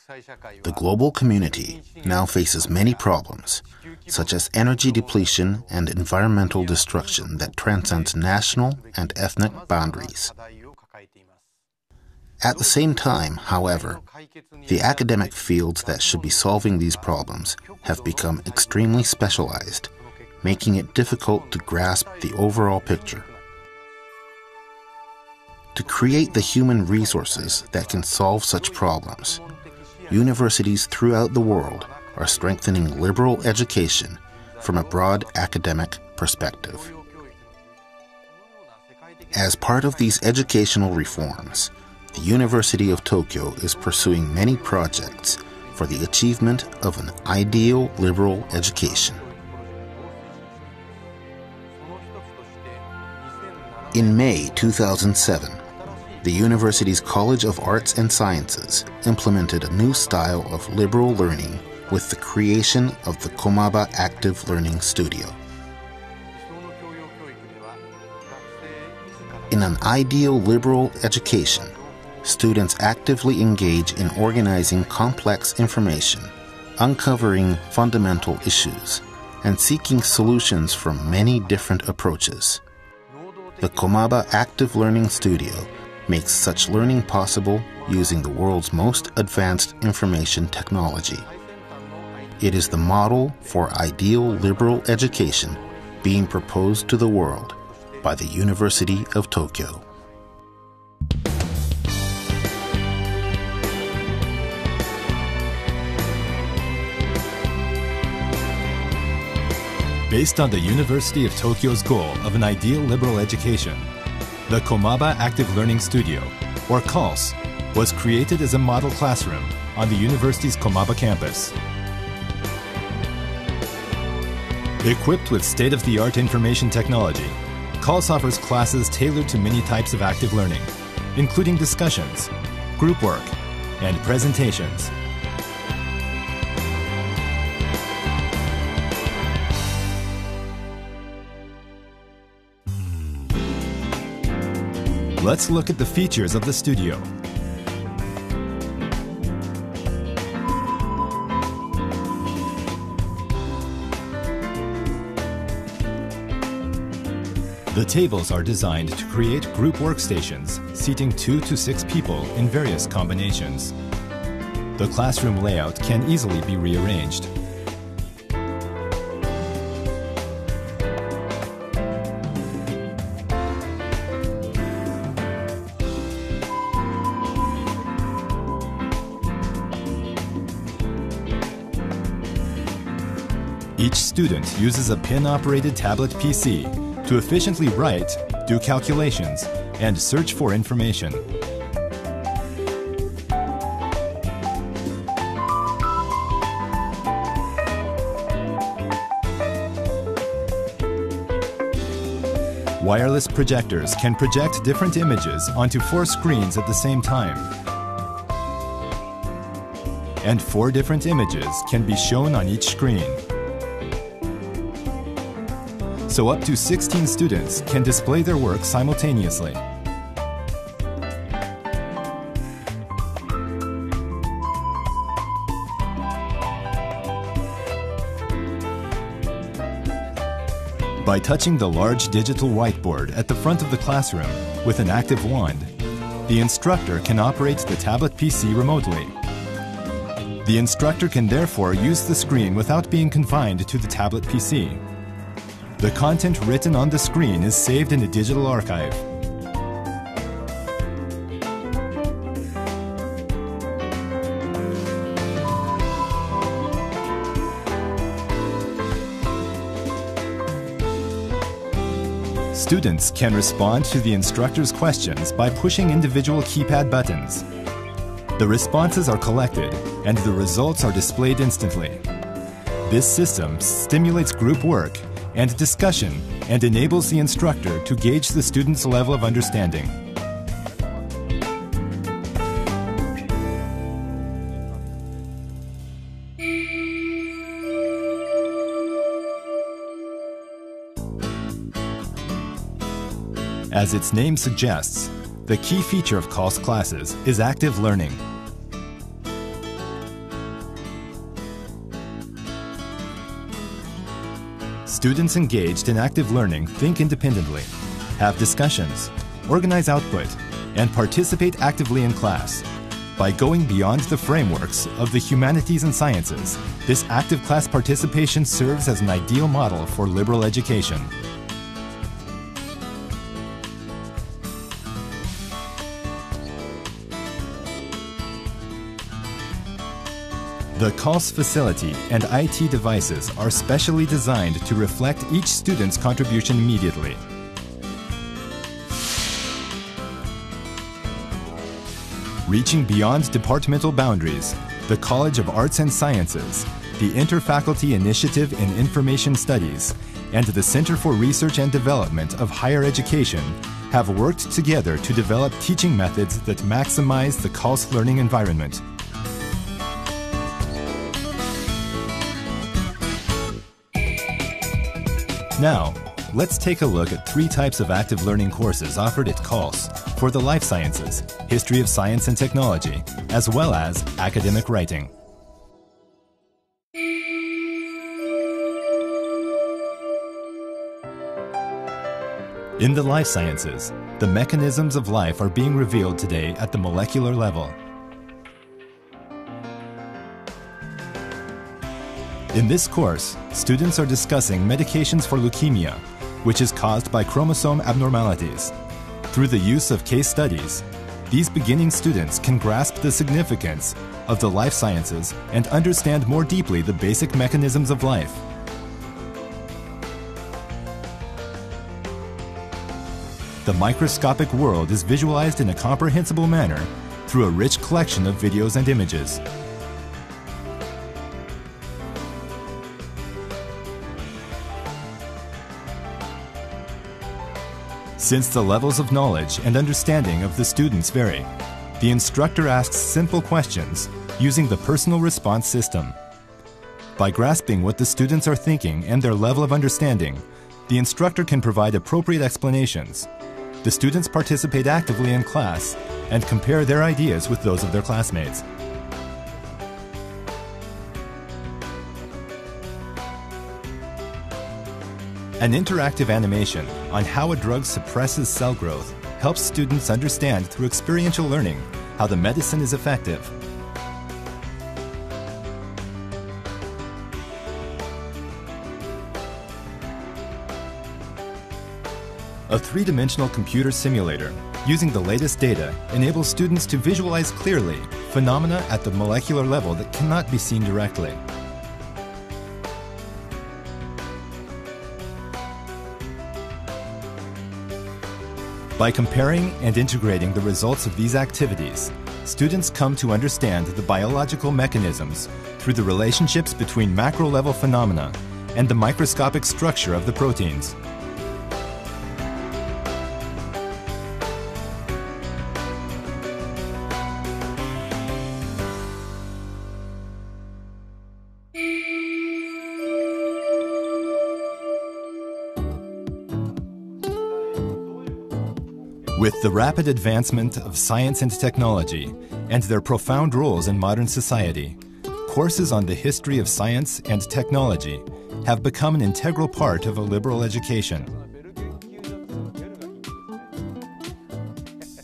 The global community now faces many problems, such as energy depletion and environmental destruction that transcends national and ethnic boundaries. At the same time, however, the academic fields that should be solving these problems have become extremely specialized, making it difficult to grasp the overall picture. To create the human resources that can solve such problems, universities throughout the world are strengthening liberal education from a broad academic perspective. As part of these educational reforms, the University of Tokyo is pursuing many projects for the achievement of an ideal liberal education. In May 2007, the university's College of Arts and Sciences implemented a new style of liberal learning with the creation of the Komaba Active Learning Studio. In an ideal liberal education, students actively engage in organizing complex information, uncovering fundamental issues, and seeking solutions from many different approaches. The Komaba Active Learning Studio makes such learning possible using the world's most advanced information technology. It is the model for ideal liberal education being proposed to the world by the University of Tokyo. Based on the University of Tokyo's goal of an ideal liberal education, the Komaba Active Learning Studio, or Kals, was created as a model classroom on the university's Komaba campus. Equipped with state-of-the-art information technology, Kals offers classes tailored to many types of active learning, including discussions, group work, and presentations. Let's look at the features of the studio. The tables are designed to create group workstations, seating 2 to 6 people in various combinations. The classroom layout can easily be rearranged. Each student uses a pin-operated tablet PC to efficiently write, do calculations, and search for information. Wireless projectors can project different images onto 4 screens at the same time. And 4 different images can be shown on each screen. So up to 16 students can display their work simultaneously. By touching the large digital whiteboard at the front of the classroom with an active wand, the instructor can operate the tablet PC remotely. The instructor can therefore use the screen without being confined to the tablet PC. The content written on the screen is saved in a digital archive. Students can respond to the instructor's questions by pushing individual keypad buttons. The responses are collected, and the results are displayed instantly. This system stimulates group work and discussion and enables the instructor to gauge the student's level of understanding. As its name suggests, the key feature of Kals classes is active learning. Students engaged in active learning think independently, have discussions, organize output, and participate actively in class. By going beyond the frameworks of the humanities and sciences, this active class participation serves as an ideal model for liberal education. The Kals facility and IT devices are specially designed to reflect each student's contribution immediately. Reaching beyond departmental boundaries, the College of Arts and Sciences, the Interfaculty Initiative in Information Studies, and the Center for Research and Development of Higher Education have worked together to develop teaching methods that maximize the Kals learning environment. Now, let's take a look at 3 types of active learning courses offered at Kals for the life sciences, history of science and technology, as well as academic writing. In the life sciences, the mechanisms of life are being revealed today at the molecular level. In this course, students are discussing medications for leukemia, which is caused by chromosome abnormalities. Through the use of case studies, these beginning students can grasp the significance of the life sciences and understand more deeply the basic mechanisms of life. The microscopic world is visualized in a comprehensible manner through a rich collection of videos and images. Since the levels of knowledge and understanding of the students vary, the instructor asks simple questions using the personal response system. By grasping what the students are thinking and their level of understanding, the instructor can provide appropriate explanations. The students participate actively in class and compare their ideas with those of their classmates. An interactive animation on how a drug suppresses cell growth helps students understand through experiential learning how the medicine is effective. A 3-dimensional computer simulator using the latest data enables students to visualize clearly phenomena at the molecular level that cannot be seen directly. By comparing and integrating the results of these activities, students come to understand the biological mechanisms through the relationships between macro-level phenomena and the microscopic structure of the proteins. With the rapid advancement of science and technology and their profound roles in modern society, courses on the history of science and technology have become an integral part of a liberal education.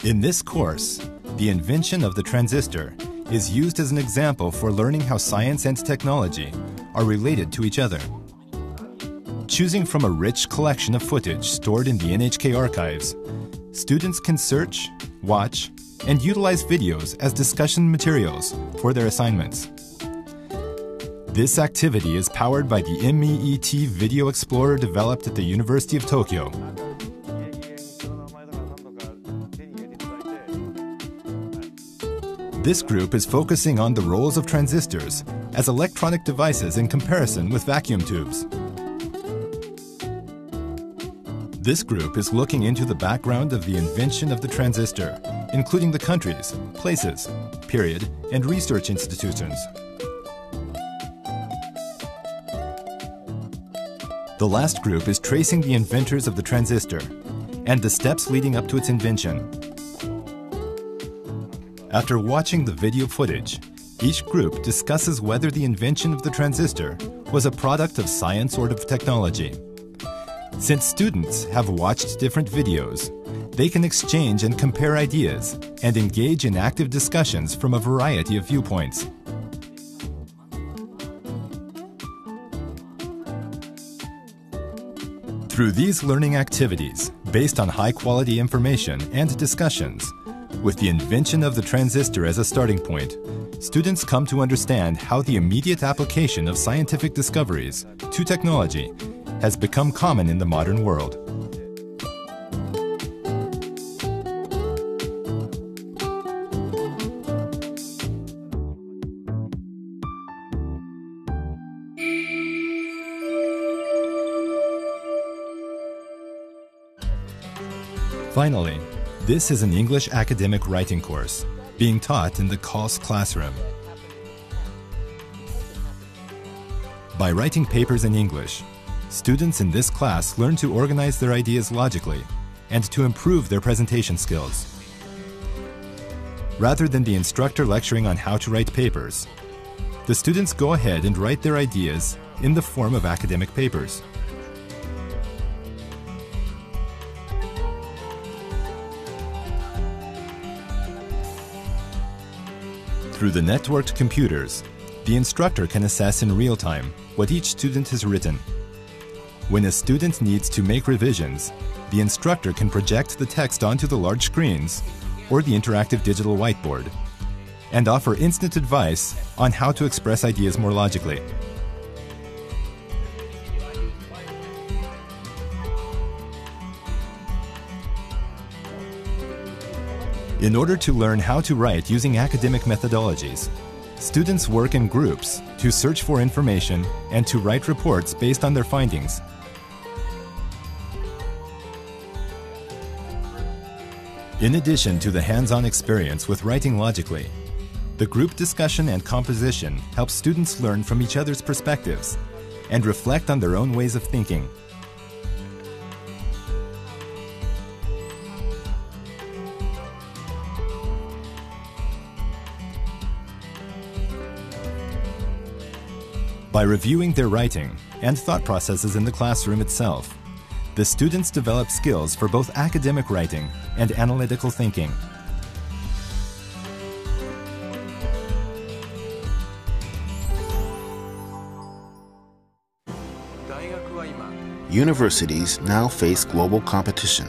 In this course, the invention of the transistor is used as an example for learning how science and technology are related to each other. Choosing from a rich collection of footage stored in the NHK archives, students can search, watch, and utilize videos as discussion materials for their assignments. This activity is powered by the MEET Video Explorer developed at the University of Tokyo. This group is focusing on the roles of transistors as electronic devices in comparison with vacuum tubes. This group is looking into the background of the invention of the transistor, including the countries, places, period, and research institutions. The last group is tracing the inventors of the transistor and the steps leading up to its invention. After watching the video footage, each group discusses whether the invention of the transistor was a product of science or of technology. Since students have watched different videos, they can exchange and compare ideas and engage in active discussions from a variety of viewpoints. Through these learning activities, based on high-quality information and discussions, with the invention of the transistor as a starting point, students come to understand how the immediate application of scientific discoveries to technology has become common in the modern world. Finally, this is an English academic writing course being taught in the Kals classroom. By writing papers in English, students in this class learn to organize their ideas logically and to improve their presentation skills. Rather than the instructor lecturing on how to write papers, the students go ahead and write their ideas in the form of academic papers. Through the networked computers, the instructor can assess in real time what each student has written. When a student needs to make revisions, the instructor can project the text onto the large screens or the interactive digital whiteboard and offer instant advice on how to express ideas more logically. In order to learn how to write using academic methodologies, students work in groups to search for information and to write reports based on their findings. In addition to the hands-on experience with writing logically, the group discussion and composition helps students learn from each other's perspectives and reflect on their own ways of thinking. By reviewing their writing and thought processes in the classroom itself, the students develop skills for both academic writing and analytical thinking. Universities now face global competition.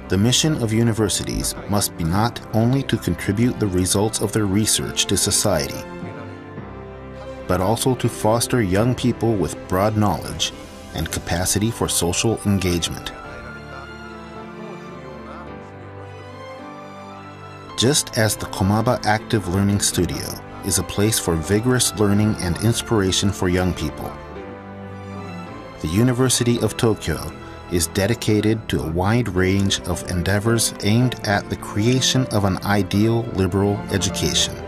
The mission of universities must be not only to contribute the results of their research to society, but also to foster young people with broad knowledge and capacity for social engagement. Just as the Komaba Active Learning Studio is a place for vigorous learning and inspiration for young people, the University of Tokyo is dedicated to a wide range of endeavors aimed at the creation of an ideal liberal education.